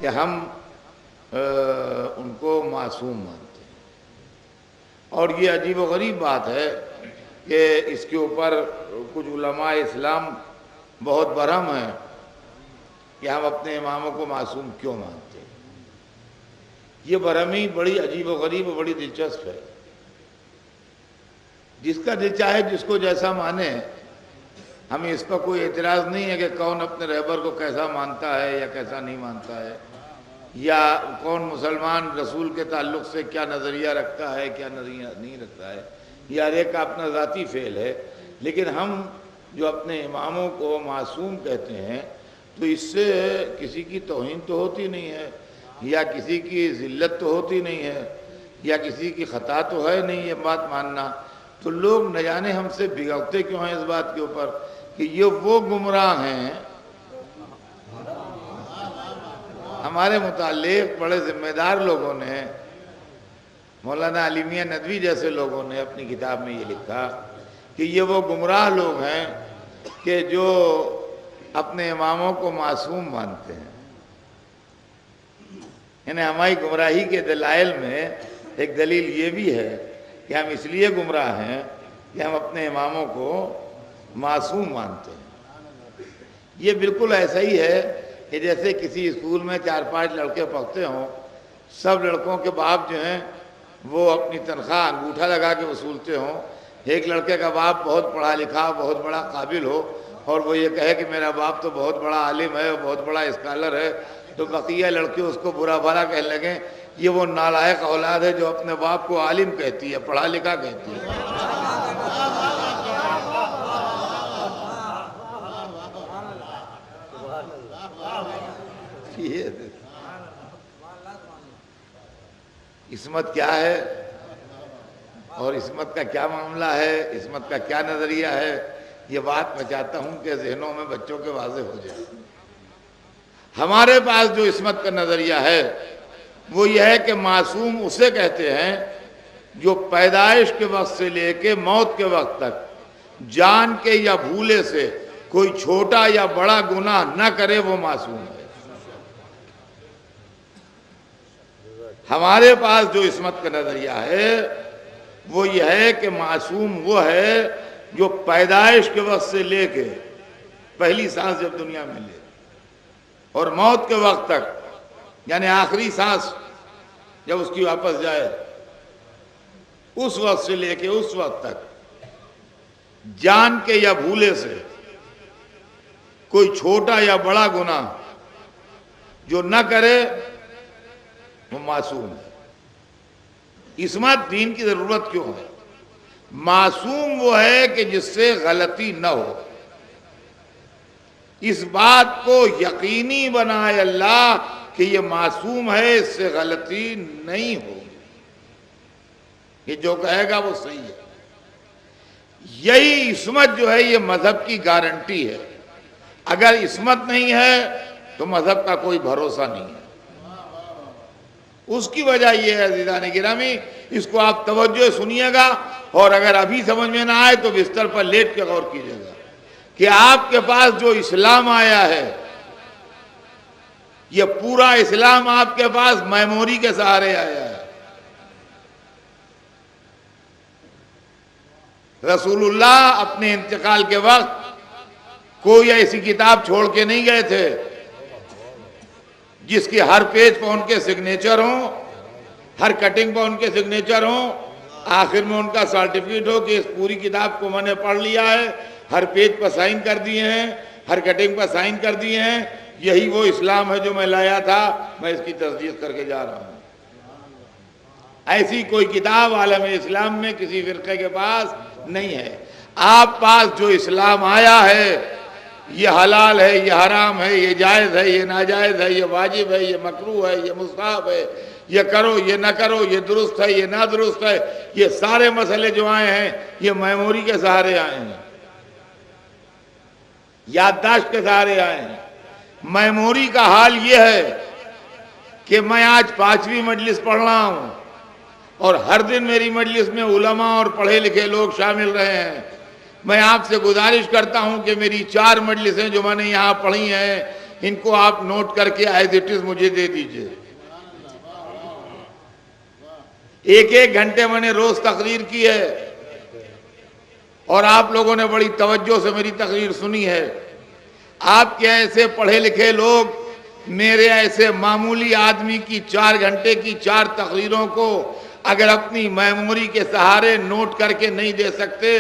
کہ ہم ان کو معصوم مانتے ہیں، اور یہ عجیب و غریب بات ہے کہ اس کے اوپر کچھ علماء اسلام بہت برہم ہیں کہ ہم اپنے اماموں کو معصوم کیوں مانتے ہیں۔ یہ برہمی بڑی عجیب و غریب و بڑی دلچسپ ہے۔ جس کا دل چاہے جس کو جیسا مانے، ہمیں اس پر کوئی اعتراض نہیں ہے کہ کون اپنے رہبر کو کیسا مانتا ہے یا کیسا نہیں مانتا ہے، یا کون مسلمان رسول کے تعلق سے کیا نظریہ رکھتا ہے کیا نظریہ نہیں رکھتا ہے، یہ ہر ایک کا اپنا ذاتی فعل ہے۔ لیکن ہم جو اپنے اماموں کو معصوم کہتے ہیں تو اس سے کسی کی توہین تو ہوتی نہیں ہے، یا کسی کی ذلت تو ہوتی نہیں ہے، یا کسی کی خطا تو ہے نہیں یہ بات ماننا۔ تو لوگ نہ جانے ہم سے بگڑتے کیوں ہیں اس بات کے اوپر کہ یہ وہ گمراہ ہیں۔ ہمارے متعلق بڑے ذمہ دار لوگوں نے، مولانا علی میاں ندوی جیسے لوگوں نے اپنی کتاب میں یہ لکھا کہ یہ وہ گمراہ لوگ ہیں کہ جو اپنے اماموں کو معصوم مانتے ہیں۔ یعنی ہماری گمراہی کے دلائل میں ایک دلیل یہ بھی ہے کہ ہم اس لیے گمراہ ہیں کہ ہم اپنے اماموں کو معصوم مانتے ہیں۔ یہ بالکل ایسا ہی ہے کہ جیسے کسی اسکول میں 4-5 لڑکے پڑھتے ہوں، سب لڑکوں کے باپ جو ہیں وہ اپنی تنخواہ انگوٹھا لگا کے وصولتے ہوں، ایک لڑکے کا باپ بہت پڑھا لکھا بہت بڑا قابل ہو اور وہ یہ کہے کہ میرا باپ تو بہت بڑا عالم ہے بہت بڑا اسکالر ہے، تو بقیہ لڑکے اس کو برا بھلا کہنے لگیں یہ وہ نالائق اولاد ہے جو اپنے باپ کو عالم کہتی ہے پڑھا لکھا کہتی ہے۔ عصمت کیا ہے اور عصمت کا کیا معاملہ ہے، عصمت کا کیا نظریہ ہے، یہ بات میں چاہتا ہوں کہ ذہنوں میں بچوں کے واضح ہو جائے۔ ہمارے پاس جو عصمت کا نظریہ ہے وہ یہ ہے کہ معصوم اسے کہتے ہیں جو پیدائش کے وقت سے لے کے موت کے وقت تک جان کے یا بھولے سے کوئی چھوٹا یا بڑا گناہ نہ کرے، وہ معصوم ہے۔ ہمارے پاس جو عصمت کا نظریہ ہے وہ یہ ہے کہ معصوم وہ ہے جو پیدائش کے وقت سے لے کے پہلی سانس جب دنیا میں لے اور موت کے وقت تک، یعنی آخری سانس جب اس کی واپس جائے، اس وقت سے لے کے اس وقت تک جان کے یا بھولے سے کوئی چھوٹا یا بڑا گناہ جو نہ کرے، وہ معصوم ہے۔ عصمت دین کی ضرورت کیوں ہے؟ معصوم وہ ہے کہ جس سے غلطی نہ ہو۔ اس بات کو یقینی بنائے اللہ کہ یہ معصوم ہے، اس سے غلطی نہیں ہوگی، یہ جو کہے گا وہ صحیح ہے۔ یہی عصمت جو ہے یہ مذہب کی گارنٹی ہے۔ اگر عصمت نہیں ہے تو مذہب کا کوئی بھروسہ نہیں ہے۔ اس کی وجہ یہ ہے عزیزان گرامی، اس کو آپ توجہ سنیے گا، اور اگر ابھی سمجھ میں نہ آئے تو بستر پر لیٹ کے غور کیجیے گا کہ آپ کے پاس جو اسلام آیا ہے، یہ پورا اسلام آپ کے پاس میموری کے سہارے آیا ہے۔ رسول اللہ اپنے انتقال کے وقت کوئی ایسی کتاب چھوڑ کے نہیں گئے تھے جس کی ہر پیج پر ان کے سگنیچر ہوں، ہر کٹنگ پر ان کے سگنیچر ہوں، آخر میں ان کا سرٹیفکیٹ ہو کہ اس پوری کتاب کو میں نے پڑھ لیا ہے، ہر پیج پر سائن کر دیے ہیں، ہر کٹنگ پر سائن کر دیے ہیں، یہی وہ اسلام ہے جو میں لایا تھا، میں اس کی تصدیق کر کے جا رہا ہوں۔ ایسی کوئی کتاب عالم اسلام میں کسی فرقے کے پاس نہیں ہے۔ آپ پاس جو اسلام آیا ہے، یہ حلال ہے، یہ حرام ہے، یہ جائز ہے، یہ ناجائز ہے، یہ واجب ہے، یہ مکروہ ہے، یہ مستحب ہے، یہ کرو یہ نہ کرو، یہ درست ہے یہ نہ درست ہے، یہ سارے مسئلے جو آئے ہیں یہ میموری کے سہارے آئے ہیں، یادداشت کے سہارے آئے ہیں۔ میموری کا حال یہ ہے کہ میں آج 5ویں مجلس پڑھ رہا ہوں اور ہر دن میری مجلس میں علماء اور پڑھے لکھے لوگ شامل رہے ہیں۔ میں آپ سے گزارش کرتا ہوں کہ میری 4 مجلسیں جو میں نے یہاں پڑھی ہیں ان کو آپ نوٹ کر کے ایز اٹ از مجھے دے دیجئے. ایک گھنٹے میں نے روز تقریر کی ہے اور آپ لوگوں نے بڑی توجہ سے میری تقریر سنی ہے. آپ کے ایسے پڑھے لکھے لوگ میرے ایسے معمولی آدمی کی 4 گھنٹے کی 4 تقریروں کو اگر اپنی میموری کے سہارے نوٹ کر کے نہیں دے سکتے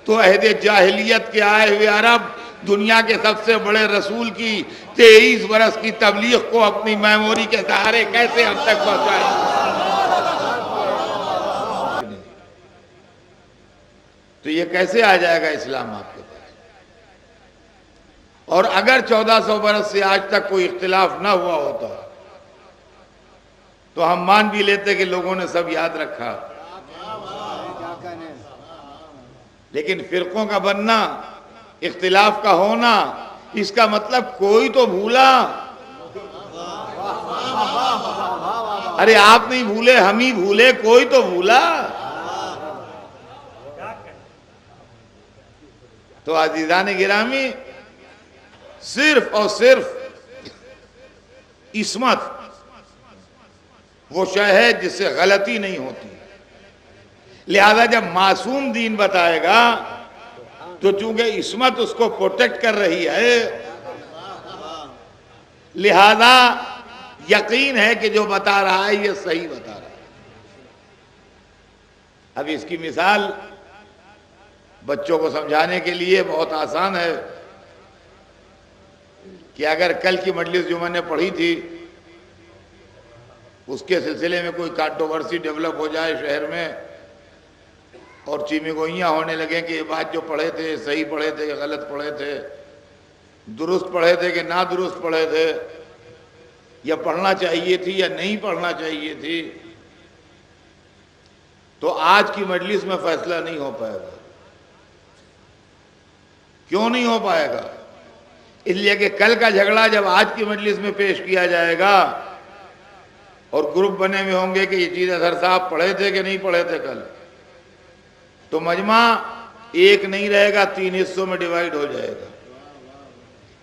تو عہد جاہلیت کے آئے ہوئے عرب دنیا کے سب سے بڑے رسول کی 23 برس کی تبلیغ کو اپنی میموری کے سہارے کیسے ہم تک پہنچائیں؟ تو یہ کیسے آ جائے گا اسلام آپ کے پاس؟ اور اگر 1400 برس سے آج تک کوئی اختلاف نہ ہوا ہوتا تو ہم مان بھی لیتے کہ لوگوں نے سب یاد رکھا. لیکن فرقوں کا بننا، اختلاف کا ہونا، اس کا مطلب کوئی تو بھولا. ارے آپ نہیں بھولے، ہم ہی بھولے، کوئی تو بھولا. تو عزیزان گرامی، صرف اور صرف عصمت وہ شے ہے جس سے غلطی نہیں ہوتی. لہذا جب معصوم دین بتائے گا تو چونکہ عصمت اس کو پروٹیکٹ کر رہی ہے، لہذا یقین ہے کہ جو بتا رہا ہے یہ صحیح بتا رہا ہے. اب اس کی مثال بچوں کو سمجھانے کے لیے بہت آسان ہے کہ اگر کل کی مجلس جو میں نے پڑھی تھی اس کے سلسلے میں کوئی کانٹروورسی ڈیولپ ہو جائے شہر میں اور چیمی گوئیاں ہونے لگیں کہ یہ بات جو پڑھے تھے صحیح پڑھے تھے کہ غلط پڑھے تھے، درست پڑھے تھے کہ نادرست پڑھے تھے، یا پڑھنا چاہیے تھی یا نہیں پڑھنا چاہیے تھی، تو آج کی مجلس میں فیصلہ نہیں ہو پائے گا. کیوں نہیں ہو پائے گا؟ اس لیے کہ کل کا جھگڑا جب آج کی مجلس میں پیش کیا جائے گا اور گروپ بنے ہوئے ہوں گے کہ یہ چیز اظہر صاحب پڑھے تھے کہ نہیں پڑھے تھے کل، تو مجمع ایک نہیں رہے گا، 3 حصوں میں ڈیوائیڈ ہو جائے گا.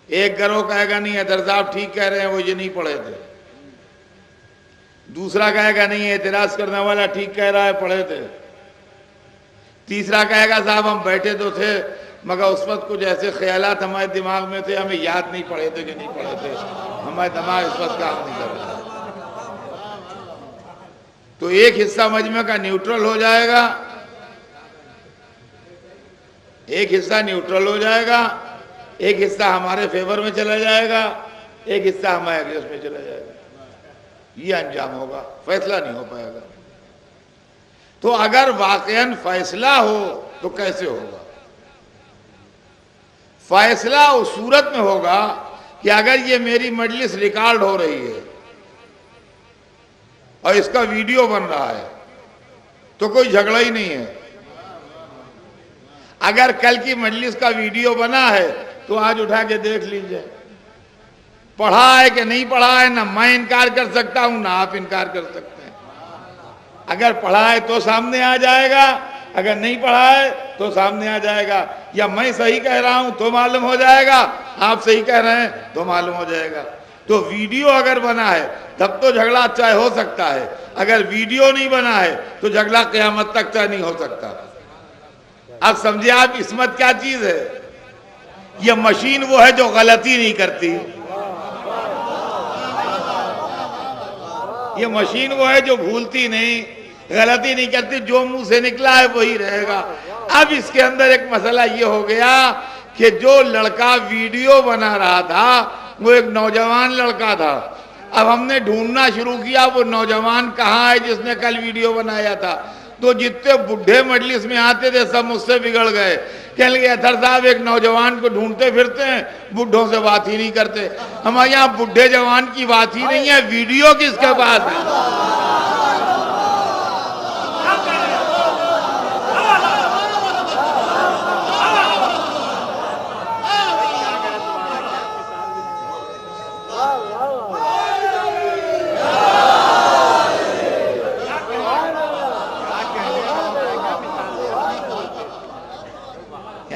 ایک گروہ کہے گا نہیں اظہر صاحب ٹھیک کہہ رہے ہیں، وہ یہ نہیں پڑھے تھے. دوسرا کہے گا نہیں اعتراض کرنے والا ٹھیک کہہ رہا ہے، پڑھے تھے. تیسرا کہے گا صاحب ہم بیٹھے تو تھے مگر اس وقت کچھ ایسے خیالات ہمارے دماغ میں تھے، ہمیں یاد نہیں پڑے تھے کہ نہیں پڑے تھے، ہمارے دماغ اس وقت کام نہیں کر رہا. تو ایک حصہ مجمع کا نیوٹرل ہو جائے گا، ایک حصہ نیوٹرل ہو جائے گا، ایک حصہ ہمارے فیور میں چلا جائے گا، ایک حصہ ہمارے اگینسٹ میں چلا جائے گا. یہ انجام ہوگا، فیصلہ نہیں ہو پائے گا. تو اگر واقعاً فیصلہ ہو تو کیسے ہوگا؟ فیصلہ اس صورت میں ہوگا کہ اگر یہ میری مجلس ریکارڈ ہو رہی ہے اور اس کا ویڈیو بن رہا ہے تو کوئی جھگڑا ہی نہیں ہے. اگر کل کی مجلس کا ویڈیو بنا ہے تو آج اٹھا کے دیکھ لیجئے، پڑھا ہے کہ نہیں پڑھا ہے. نہ میں انکار کر سکتا ہوں نہ آپ انکار کر سکتے ہیں. اگر پڑھا ہے تو سامنے آ جائے گا، اگر نہیں پڑھا ہے تو سامنے آ جائے گا. یا میں صحیح کہہ رہا ہوں تو معلوم ہو جائے گا، آپ صحیح کہہ رہے ہیں تو معلوم ہو جائے گا. تو ویڈیو اگر بنا ہے تب تو جھگڑا طے ہو سکتا ہے، اگر ویڈیو نہیں بنا ہے تو جھگڑا قیامت تک طے نہیں ہو سکتا. اب سمجھے آپ عصمت کیا چیز ہے؟ یہ مشین وہ ہے جو غلطی نہیں کرتی، یہ مشین وہ ہے جو بھولتی نہیں، غلطی نہیں کرتی، جو منہ سے نکلا ہے وہی رہے گا. اب اس کے اندر ایک مسئلہ یہ ہو گیا کہ جو لڑکا ویڈیو بنا رہا تھا وہ ایک نوجوان لڑکا تھا. اب ہم نے ڈھونڈنا شروع کیا وہ نوجوان کہاں ہے جس نے کل ویڈیو بنایا تھا. تو جتنے بڈھے مجلس میں آتے تھے سب مجھ سے بگڑ گئے، کہنے لگے اطہر صاحب ایک نوجوان کو ڈھونڈتے پھرتے ہیں، بڈھوں سے بات ہی نہیں کرتے. ہمارے یہاں بڈھے جوان کی بات ہی نہیں ہے، ویڈیو کس کے پاس ہے؟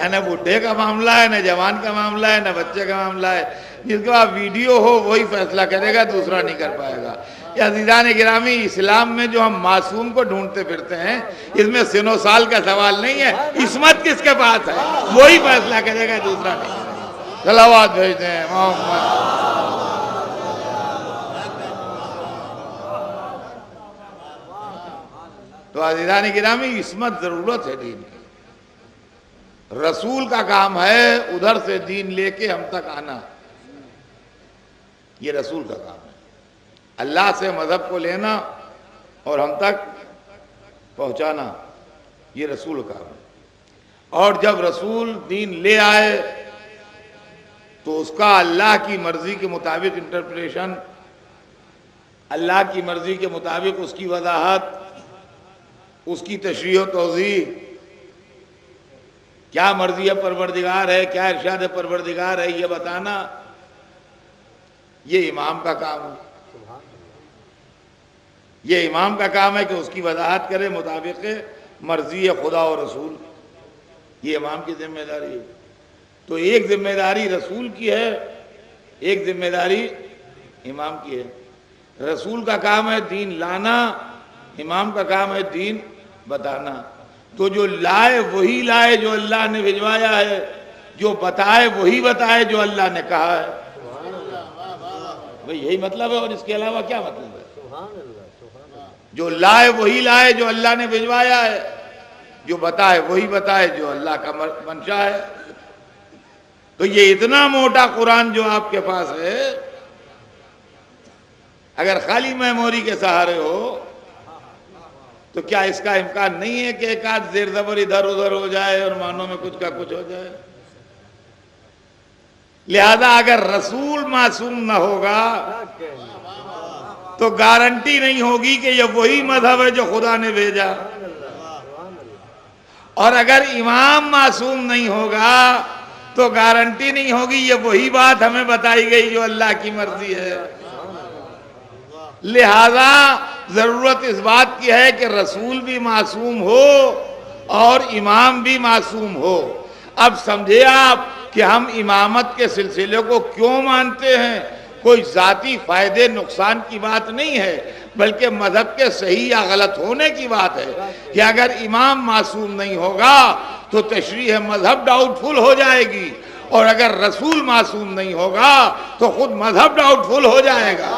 نہ بڈھے کا معاملہ ہے، نہ جوان کا معاملہ ہے، نہ بچے کا معاملہ ہے. جس کے بعد ویڈیو ہو وہی فیصلہ کرے گا، دوسرا نہیں کر پائے گا۔ یا عزیزان گرامی، اسلام میں جو ہم معصوم کو ڈھونڈتے پھرتے ہیں، اس میں سن و سال کا سوال نہیں ہے، عصمت کس کے پاس ہے وہی فیصلہ کرے گا، دوسرا نہیں کرے گا۔ صلوات بھیجتے ہیں محمد۔ تو عزیزان گرامی، عصمت ضرورت ہے دین کی۔ رسول کا کام ہے ادھر سے دین لے کے ہم تک آنا، یہ رسول کا کام ہے۔ اللہ سے مذہب کو لینا اور ہم تک پہنچانا، یہ رسول کا کام ہے۔ اور جب رسول دین لے آئے تو اس کا اللہ کی مرضی کے مطابق انٹرپریشن، اللہ کی مرضی کے مطابق اس کی وضاحت، اس کی تشریح و توضیح، کیا مرضی پروردگار ہے، کیا ارشاد پروردگار ہے، یہ بتانا، یہ امام کا کام ہے۔ یہ امام کا کام ہے کہ اس کی وضاحت کرے مطابق مرضی خدا و رسول، یہ امام کی ذمہ داری ہے۔ تو ایک ذمہ داری رسول کی ہے، ایک ذمہ داری امام کی ہے۔ رسول کا کام ہے دین لانا، امام کا کام ہے دین بتانا۔ تو جو لائے وہی لائے جو اللہ نے بھجوایا ہے، جو بتائے وہی بتائے جو اللہ نے کہا ہے۔ بھئی یہی مطلب ہے، اور اس کے علاوہ کیا مطلب ہے؟ جو لائے وہی لائے جو اللہ نے بھجوایا ہے، جو بتائے وہی بتائے جو اللہ کا منشا ہے۔ تو یہ اتنا موٹا قرآن جو آپ کے پاس ہے، اگر خالی میموری کے سہارے ہو تو کیا اس کا امکان نہیں ہے کہ ایک آدھ زیر زبر ادھر ادھر ہو جائے اور معنوں میں کچھ کا کچھ ہو جائے؟ لہذا اگر رسول معصوم نہ ہوگا تو گارنٹی نہیں ہوگی کہ یہ وہی مذہب ہے جو خدا نے بھیجا، اور اگر امام معصوم نہیں ہوگا تو گارنٹی نہیں ہوگی یہ وہی بات ہمیں بتائی گئی جو اللہ کی مرضی ہے۔ لہذا ضرورت اس بات کی ہے کہ رسول بھی معصوم ہو اور امام بھی معصوم ہو۔ اب سمجھے آپ کہ ہم امامت کے سلسلے کو کیوں مانتے ہیں؟ کوئی ذاتی فائدے نقصان کی بات نہیں ہے، بلکہ مذہب کے صحیح یا غلط ہونے کی بات ہے کہ اگر امام معصوم نہیں ہوگا تو تشریح مذہب ڈاؤٹ فل ہو جائے گی، اور اگر رسول معصوم نہیں ہوگا تو خود مذہب ڈاؤٹ فل ہو جائے گا۔